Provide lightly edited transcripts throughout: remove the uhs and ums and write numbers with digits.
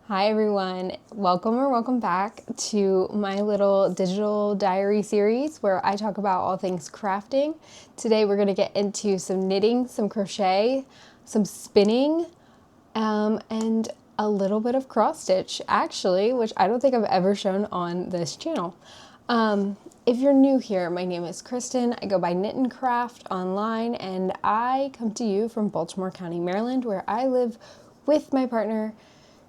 Hi everyone, welcome or welcome back to my little digital diary series where I talk about all things crafting. Today we're going to get into some knitting, some crochet, some spinning, and a little bit of cross stitch actually, which I don't think I've ever shown on this channel. If you're new here, my name is Kristen. I go by Knit and Craft online and I come to you from Baltimore County, Maryland, where I live with my partner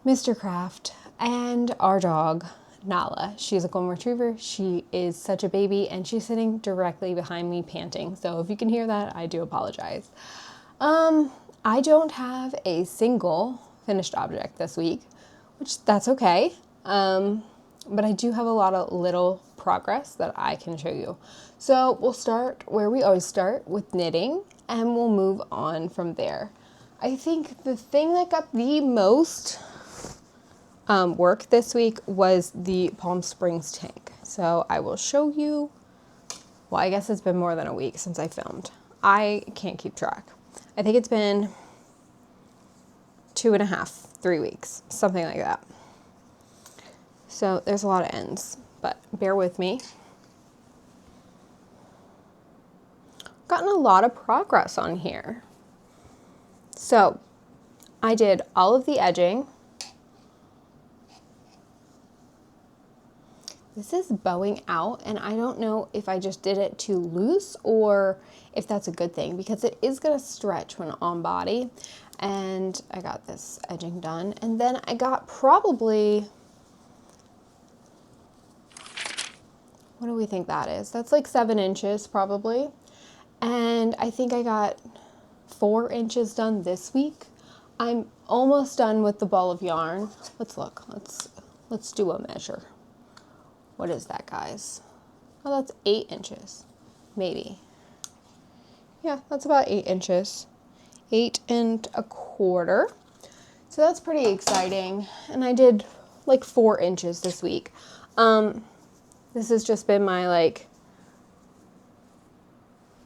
Mr. Kraft, and our dog, Nala. She's a golden retriever. She is such a baby, and she's sitting directly behind me panting. So if you can hear that, I do apologize. I don't have a single finished object this week, which that's okay. But I do have a lot of little progress that I can show you. So we'll start where we always start, with knitting, and we'll move on from there. I think the thing that got the most work this week was the Palm Springs tank. So I will show you. Well, I guess it's been more than a week since I filmed. I can't keep track. I think it's been 2.5, 3 weeks, something like that. So there's a lot of ends, but bear with me. Gotten a lot of progress on here. So I did all of the edging. This is bowing out, and I don't know if I just did it too loose or if that's a good thing, because it is going to stretch when on body. And I got this edging done, and then I got probably, what do we think that is? That's like 7 inches probably. And I think I got 4 inches done this week. I'm almost done with the ball of yarn. Let's look. Let's do a measure. What is that, guys? Oh, that's 8 inches, maybe. Yeah, that's about 8 inches. 8.25. So that's pretty exciting. And I did like 4 inches this week. This has just been my like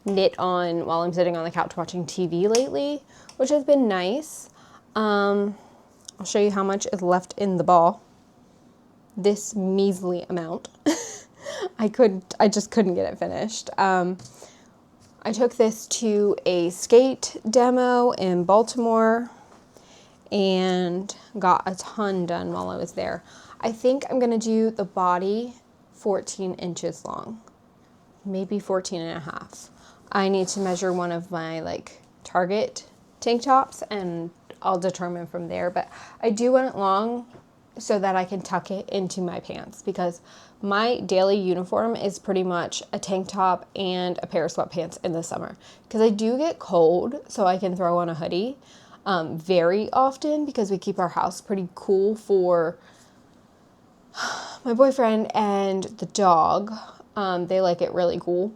knit on while I'm sitting on the couch watching TV lately, which has been nice. I'll show you how much is left in the ball. This measly amount. I just couldn't get it finished. I took this to a skate demo in Baltimore and got a ton done while I was there. I think I'm gonna do the body 14 inches long, maybe 14.5. I need to measure one of my like Target tank tops and I'll determine from there, but I do want it long so that I can tuck it into my pants, because my daily uniform is pretty much a tank top and a pair of sweatpants in the summer, because I do get cold, so I can throw on a hoodie very often, because we keep our house pretty cool for my boyfriend and the dog. They like it really cool.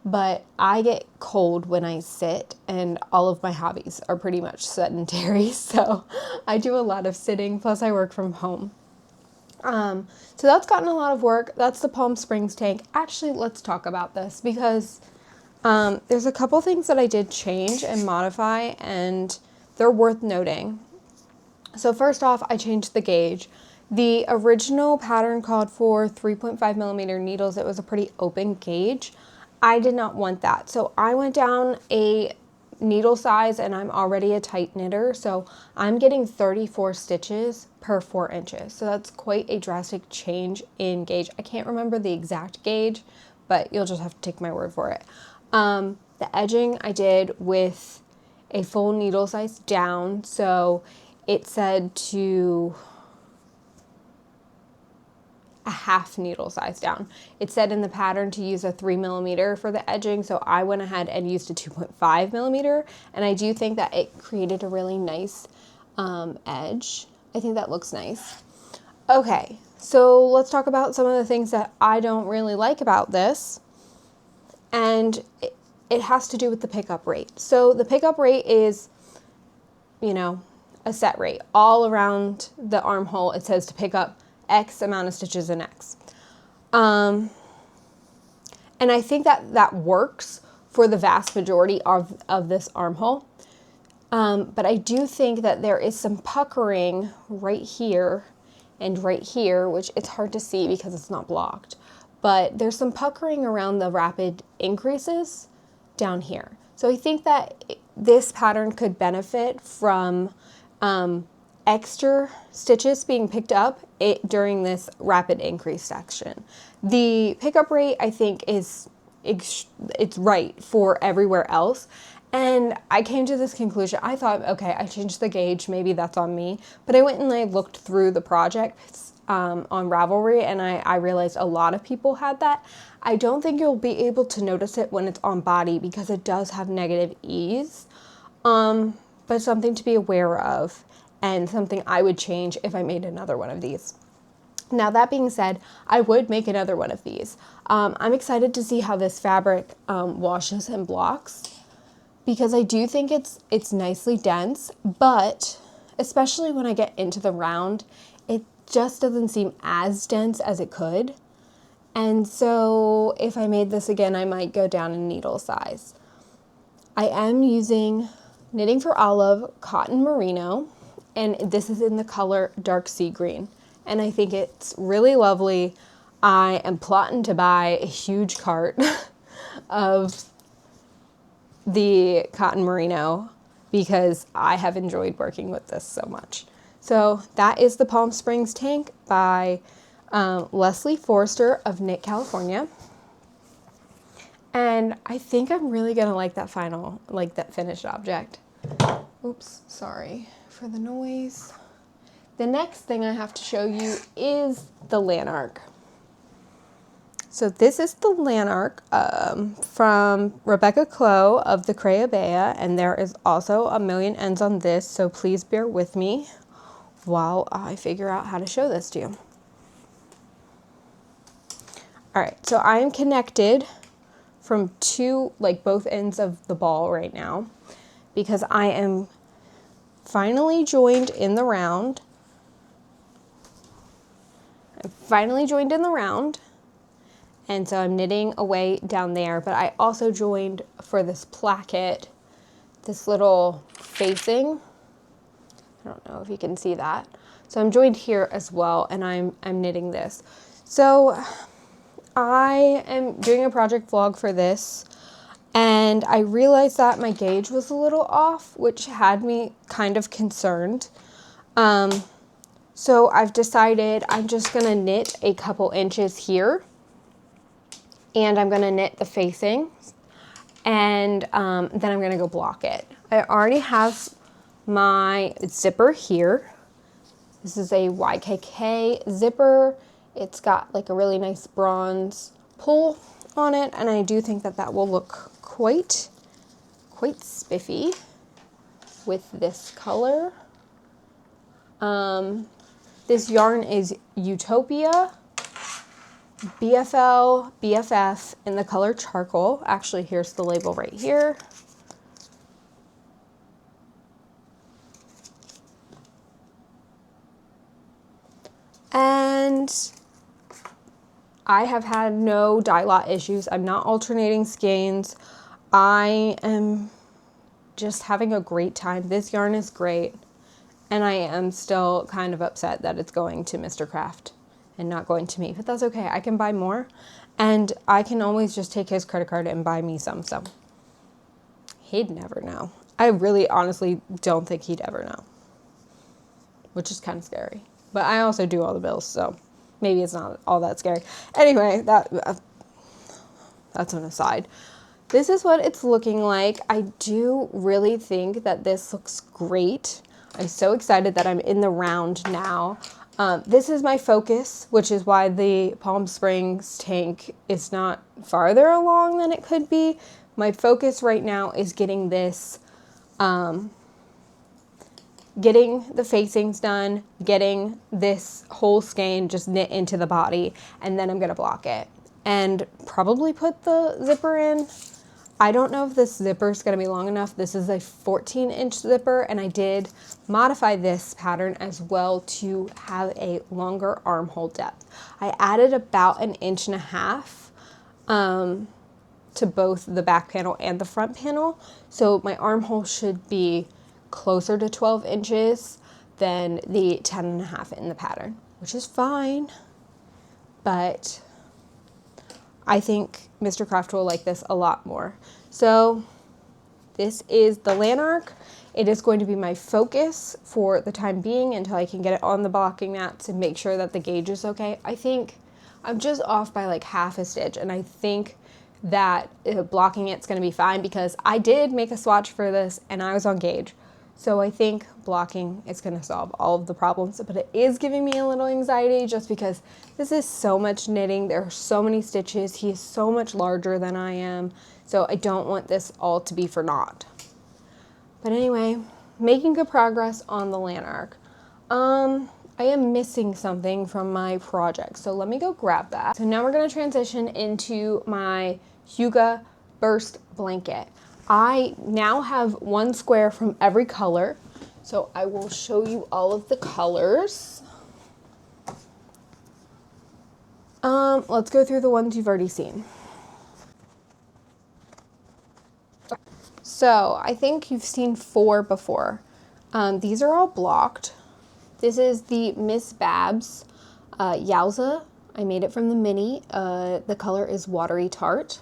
But I get cold when I sit, and all of my hobbies are pretty much sedentary. So I do a lot of sitting, plus I work from home. So that's gotten a lot of work. That's the Palm Springs tank. Actually, let's talk about this, because there's a couple things that I did change and modify, and they're worth noting. So first off, I changed the gauge. The original pattern called for 3.5 millimeter needles. It was a pretty open gauge. I did not want that. So I went down a needle size, and I'm already a tight knitter. So I'm getting 34 stitches per 4 inches. So that's quite a drastic change in gauge. I can't remember the exact gauge, but you'll just have to take my word for it. The edging I did with a full needle size down. So it said to a half needle size down. It said in the pattern to use a 3 millimeter for the edging, so I went ahead and used a 2.5 millimeter, and I do think that it created a really nice edge. I think that looks nice. Okay, so let's talk about some of the things that I don't really like about this, and it has to do with the pickup rate. So the pickup rate is, a set rate. All around the armhole, it says to pick up X amount of stitches in X. And I think that works for the vast majority of this armhole. But I do think that there is some puckering right here and right here, which it's hard to see because it's not blocked. But there's some puckering around the rapid increases down here. So I think that this pattern could benefit from extra stitches being picked up during this rapid increase section. The pickup rate, I think, it's right for everywhere else. And I came to this conclusion. I thought, okay, I changed the gauge. Maybe that's on me. But I went and I looked through the projects on Ravelry, and I realized a lot of people had that. I don't think you'll be able to notice it when it's on body because it does have negative ease. But something to be aware of and something I would change if I made another one of these. Now, that being said, I would make another one of these. I'm excited to see how this fabric washes and blocks, because I do think it's nicely dense, but especially when I get into the round, it just doesn't seem as dense as it could. And so if I made this again, I might go down in needle size. I am using Knitting for Olive Cotton Merino, and this is in the color Dark Sea Green. And I think it's really lovely. I am plotting to buy a huge cart of the cotton merino because I have enjoyed working with this so much. So that is the Palm Springs tank by Leslie Forrester of Knit California. And I think I'm really gonna like that finished object. Oops, sorry for the noise. The next thing I have to show you is the Lanark. So this is the Lanark from Rebecca Clow of the Crayabea, and there is also a million ends on this, so please bear with me while I figure out how to show this to you. All right, so I am connected from both ends of the ball right now because I am finally joined in the round. I'm finally joined in the round. And so I'm knitting away down there, but I also joined for this placket, this little facing. I don't know if you can see that. So I'm joined here as well, and I'm knitting this. So I am doing a project vlog for this, and I realized that my gauge was a little off, which had me kind of concerned. So I've decided I'm just gonna knit a couple inches here, and I'm gonna knit the facing, and then I'm gonna go block it. I already have my zipper here. This is a YKK zipper. It's got like a really nice bronze pull on it, and I do think that that will look quite spiffy with this color. This yarn is Utopia BFL BFF in the color charcoal. Actually, here's the label right here. And I have had no dye lot issues. I'm not alternating skeins. I am just having a great time. This yarn is great. And I am still kind of upset that it's going to Mr. Craft and not going to me, but that's okay. I can buy more, and I can always just take his credit card and buy me some, so he'd never know. I really honestly don't think he'd ever know, which is kind of scary, but I also do all the bills, so maybe it's not all that scary. Anyway, that's an aside. This is what it's looking like. I do really think that this looks great. I'm so excited that I'm in the round now. This is my focus, which is why the Palm Springs tank is not farther along than it could be. My focus right now is getting this, getting the facings done, getting this whole skein just knit into the body, and then I'm gonna block it and probably put the zipper in. I don't know if this zipper is going to be long enough. This is a 14-inch zipper, and I did modify this pattern as well to have a longer armhole depth. I added about 1.5 inches to both the back panel and the front panel, so my armhole should be closer to 12 inches than the 10.5 in the pattern, which is fine, but I think Mr. Craft will like this a lot more. So this is the Lanark. It is going to be my focus for the time being until I can get it on the blocking mats and make sure that the gauge is okay. I think I'm just off by like half a stitch, and I think that blocking it's going to be fine because I did make a swatch for this and I was on gauge. So I think blocking is going to solve all of the problems, but it is giving me a little anxiety just because this is so much knitting. There are so many stitches. He is so much larger than I am. So I don't want this all to be for naught. But anyway, making good progress on the Lanark. I am missing something from my project, so let me go grab that. So now we're going to transition into my Hygge burst blanket. I now have one square from every color, so I will show you all of the colors. Let's go through the ones you've already seen. So I think you've seen 4 before. These are all blocked. This is the Miss Babs Yowza. I made it from the mini. The color is Watery Tart.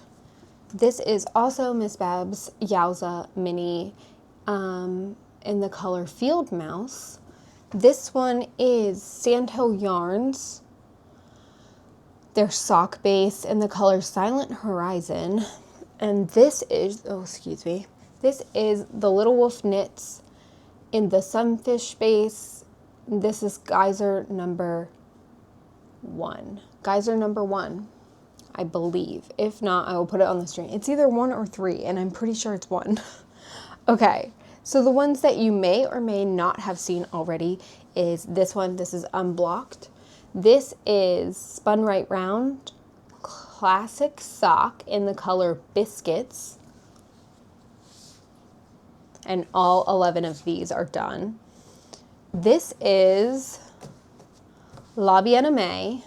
This is also Miss Babs Yowza mini in the color Field Mouse. This one is Sandhill Yarns. They're sock base in the color Silent Horizon. And this is, oh, excuse me. This is the Little Wolf Knits in the Sunfish base. This is Geyser number 1. Geyser number 1, I believe. If not, I will put it on the screen. It's either 1 or 3, and I'm pretty sure it's 1. Okay, so the ones that you may or may not have seen already is this one. This is unblocked. This is Spun Right Round Classic Sock in the color Biscuits. And all 11 of these are done. This is La Bien-Aimée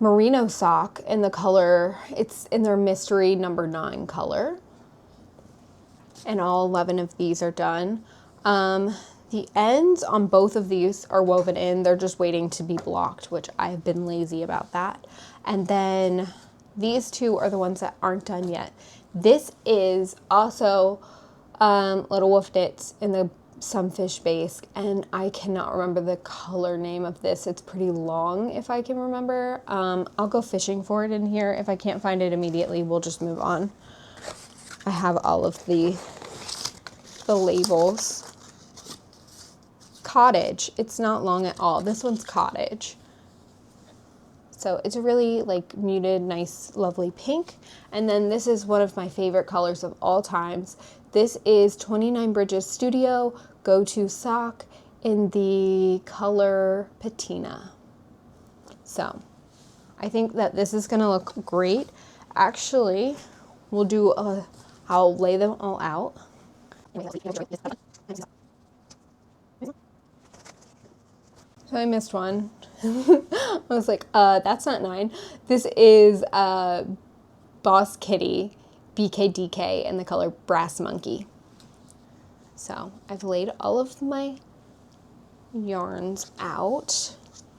Merino Sock in the color, it's in their Mystery number 9 color. And all 11 of these are done. The ends on both of these are woven in. They're just waiting to be blocked, which I have been lazy about that. And then these 2 are the ones that aren't done yet. This is also Little Wolf Knits in the Sunfish base, and I cannot remember the color name of this. It's pretty long if I can remember. I'll go fishing for it in here. If I can't find it immediately, we'll just move on. I have all of the labels. Cottage. It's not long at all. This one's Cottage. So it's a really like muted, nice, lovely pink. And then this is one of my favorite colors of all times. This is 29 Bridges Studio Go-To Sock in the color Patina. So I think that this is gonna look great. Actually, we'll do I'll lay them all out. So I missed one. I was like, that's not 9. This is Boss Kitty BKDK in the color Brass Monkey. So I've laid all of my yarns out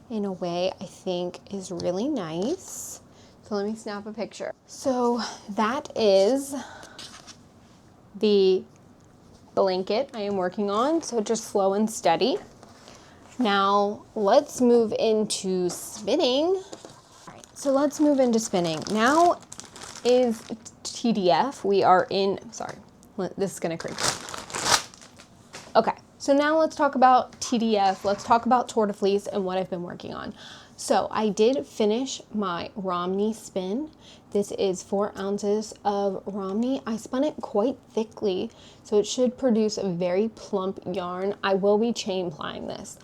in a way I think is really nice. So let me snap a picture. So that is the blanket I am working on. So just slow and steady. Now let's move into spinning. All right, so let's move into spinning. Now is TDF. We are in, sorry, this is gonna creep. Okay, so now let's talk about TDF. Let's talk about Tour de Fleece and what I've been working on. So I did finish my Romney spin. This is 4 ounces of Romney. I spun it quite thickly, so it should produce a very plump yarn. I will be chain plying this.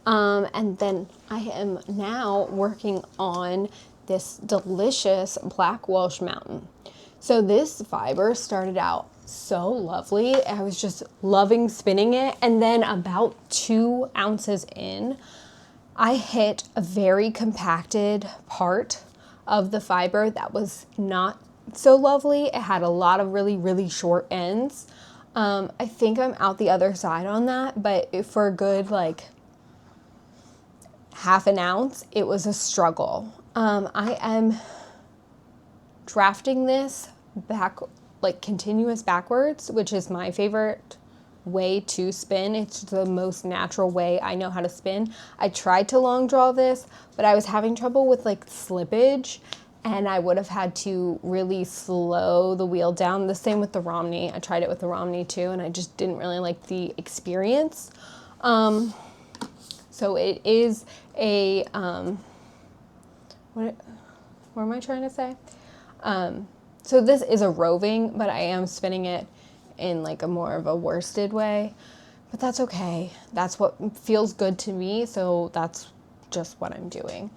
And then I am now working on this delicious Black Welsh Mountain. So this fiber started out so lovely. I was just loving spinning it. And then about 2 ounces in, I hit a very compacted part of the fiber that was not so lovely. It had a lot of really, really short ends. I think I'm out the other side on that, but for a good like half an ounce, it was a struggle. I am drafting this back, like continuous backwards, which is my favorite way to spin. It's the most natural way I know how to spin. I tried to long draw this, but I was having trouble with like slippage, and I would have had to really slow the wheel down. The same with the Romney. I tried it with the Romney too, and I just didn't really like the experience. So it is a, what am I trying to say? So this is a roving, but I am spinning it in like a more of a worsted way, but that's okay. That's what feels good to me, so that's just what I'm doing.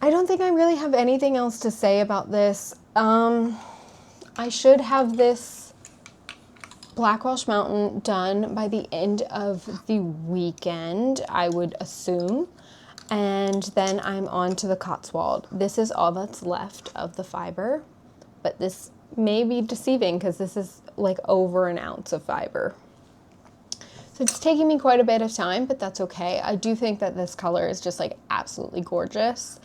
I don't think I really have anything else to say about this. I should have this Black Welsh Mountain done by the end of the weekend, I would assume. And then I'm on to the Cotswold. This is all that's left of the fiber, but this may be deceiving because this is like over an ounce of fiber. So it's taking me quite a bit of time, but that's okay. I do think that this color is just like absolutely gorgeous.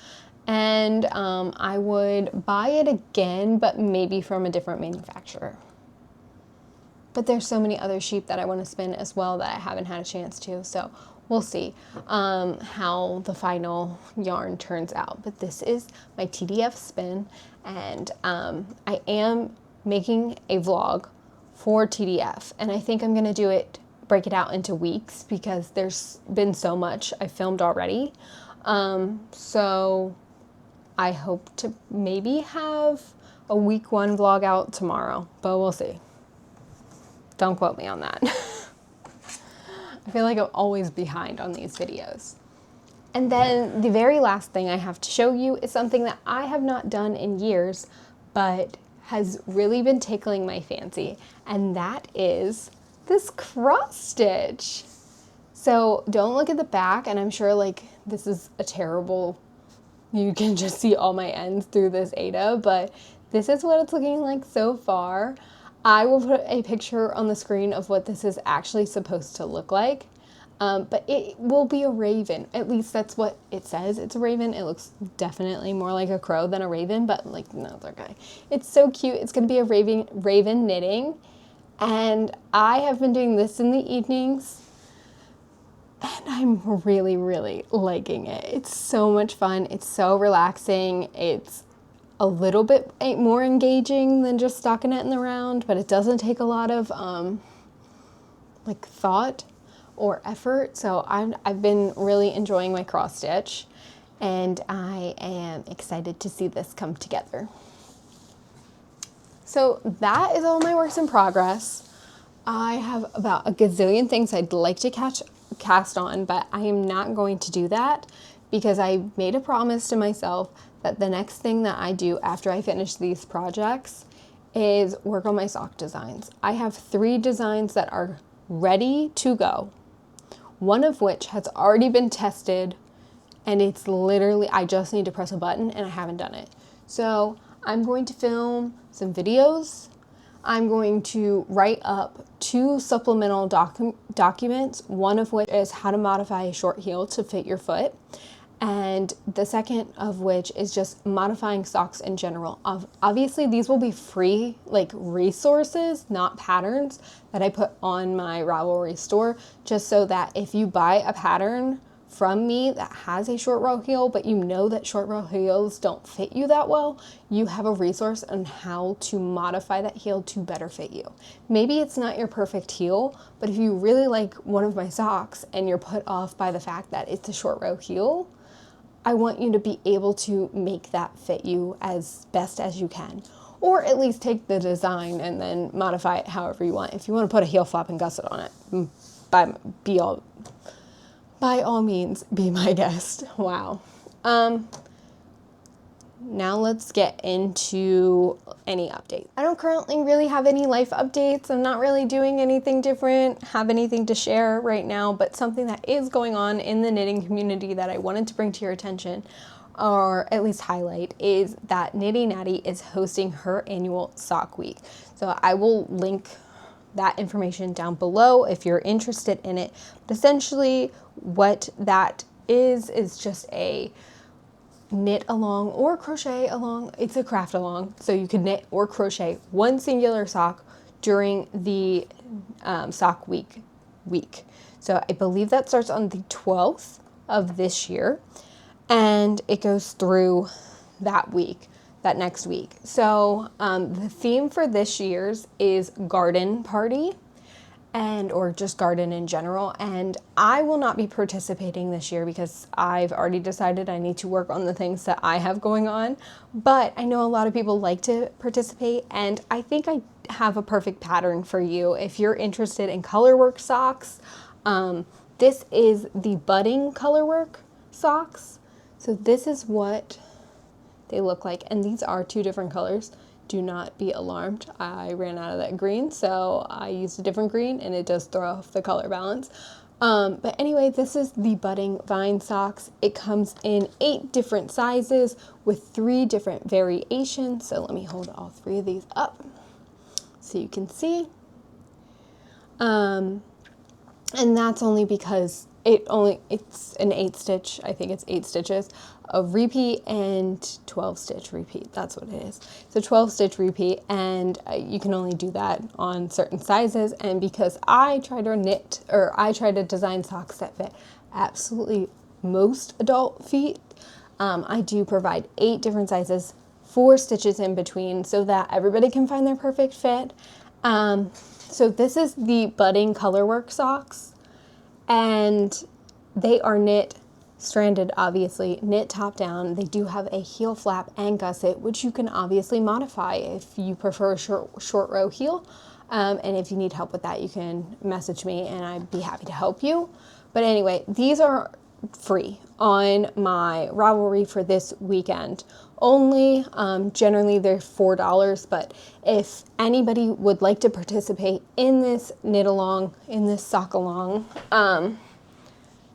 And I would buy it again, but maybe from a different manufacturer. But there's so many other sheep that I want to spin as well that I haven't had a chance to. So we'll see how the final yarn turns out. But this is my TDF spin, and I am making a vlog for TDF, and I think I'm going to break it out into weeks because there's been so much I filmed already. So I hope to maybe have a week 1 vlog out tomorrow, but we'll see. Don't quote me on that. I feel like I'm always behind on these videos. And then the very last thing I have to show you is something that I have not done in years, but has really been tickling my fancy, and that is this cross stitch. So don't look at the back, and I'm sure like this is a terrible, you can just see all my ends through this Aida, but this is what it's looking like so far. I will put a picture on the screen of what this is actually supposed to look like, but it will be a raven. At least that's what it says. It's a raven. It looks definitely more like a crow than a raven, but like, no, it's okay. It's so cute. It's going to be a raven knitting, and I have been doing this in the evenings, and I'm really, really liking it. It's so much fun. It's so relaxing. It's a little bit more engaging than just stockinette in the round, but it doesn't take a lot of like thought or effort. So I've been really enjoying my cross stitch, and I am excited to see this come together. So that is all my works in progress. I have about a gazillion things I'd like to cast on, but I am not going to do that because I made a promise to myself that the next thing that I do after I finish these projects is work on my sock designs. I have 3 designs that are ready to go, one of which has already been tested, and it's literally, I just need to press a button, and I haven't done it. So I'm going to film some videos. I'm going to write up 2 supplemental documents, one of which is how to modify a short heel to fit your foot, and the second of which is just modifying socks in general. Obviously, these will be free like resources, not patterns, that I put on my Ravelry store, just so that if you buy a pattern from me that has a short row heel, but you know that short row heels don't fit you that well, you have a resource on how to modify that heel to better fit you. Maybe it's not your perfect heel, but if you really like one of my socks and you're put off by the fact that it's a short row heel, I want you to be able to make that fit you as best as you can. Or at least take the design and then modify it however you want. If you want to put a heel flap and gusset on it, by all means, be my guest. Wow. Now let's get into any updates. I don't currently really have any life updates. I'm not really doing anything different, have anything to share right now, but something that is going on in the knitting community that I wanted to bring to your attention, or at least highlight, is that Knitty Natty is hosting her annual sock week. So I will link that information down below if you're interested in it. But essentially what that is just a knit along or crochet along. It's a craft along, so you can knit or crochet one singular sock during the sock week. So I believe that starts on the 12th of this year, and it goes through that next week. So the theme for this year's is garden party, or just garden in general. And I will not be participating this year because I've already decided I need to work on the things that I have going on. But I know a lot of people like to participate, and I think I have a perfect pattern for you. If you're interested in colorwork socks, this is the budding colorwork socks. So this is what they look like, and these are 2 different colors. Do not be alarmed. I ran out of that green, so I used a different green, and it does throw off the color balance. But anyway, this is the budding vine socks. It comes in 8 different sizes with 3 different variations. So let me hold all 3 of these up so you can see. And that's only because it's an 8-stitch, I think it's 8 stitches of repeat and 12-stitch repeat. That's what it is. So 12-stitch repeat, and you can only do that on certain sizes. And because I try to design socks that fit absolutely most adult feet, I do provide 8 different sizes, 4 stitches in between, so that everybody can find their perfect fit. So this is the budding colorwork socks, and they are knit stranded, obviously, knit top down. They do have a heel flap and gusset, which you can obviously modify if you prefer a short row heel. And if you need help with that, you can message me and I'd be happy to help you. But anyway, these are free on my Ravelry for this weekend only. Generally they're $4, but if anybody would like to participate in this knit along, in this sock along,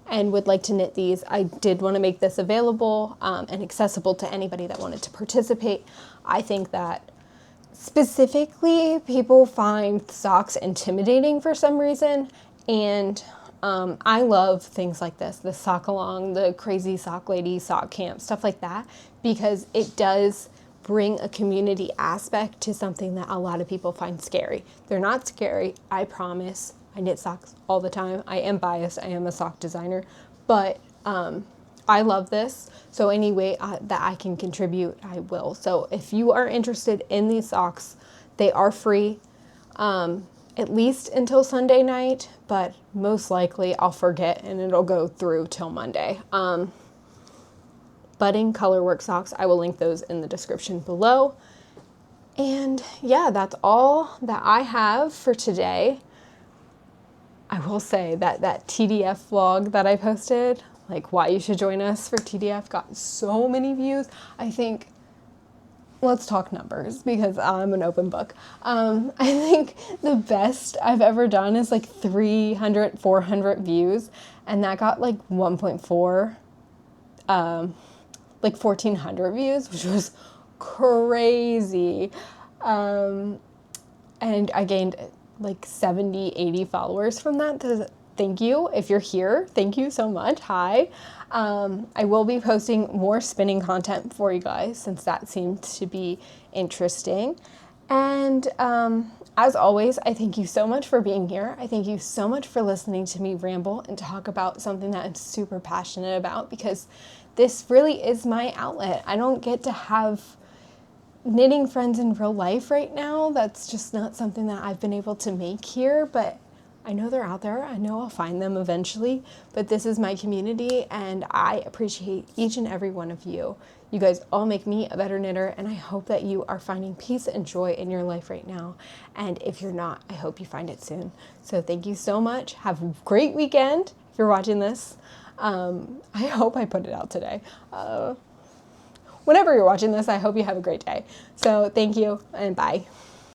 and would like to knit these, I did want to make this available and accessible to anybody that wanted to participate. I think that specifically people find socks intimidating for some reason, and I love things like this, the sock along, the crazy sock lady, sock camp, stuff like that, because it does bring a community aspect to something that a lot of people find scary. They're not scary, I promise. I knit socks all the time. I am biased. I am a sock designer, but I love this. So any way that I can contribute, I will. So if you are interested in these socks, they are free, at least until Sunday night, but most likely I'll forget and it'll go through till Monday. Budding colorwork socks, I will link those in the description below. And yeah, that's all that I have for today. I will say that TDF vlog that I posted, like why you should join us for TDF, got so many views. I think, let's talk numbers because I'm an open book. I think the best I've ever done is like 300, 400 views, and that got like 1.4, like 1,400 views, which was crazy. And I gained like 70, 80 followers from that. Thank you. If you're here, thank you so much. Hi. I will be posting more spinning content for you guys since that seemed to be interesting. And as always, I thank you so much for being here. I thank you so much for listening to me ramble and talk about something that I'm super passionate about, because this really is my outlet. I don't get to have knitting friends in real life right now. That's just not something that I've been able to make here, but I know they're out there. I know I'll find them eventually, but this is my community and I appreciate each and every one of you. You guys all make me a better knitter, and I hope that you are finding peace and joy in your life right now. And if you're not, I hope you find it soon. So thank you so much. Have a great weekend if you're watching this. I hope I put it out today. Whenever you're watching this, I hope you have a great day. So thank you and bye.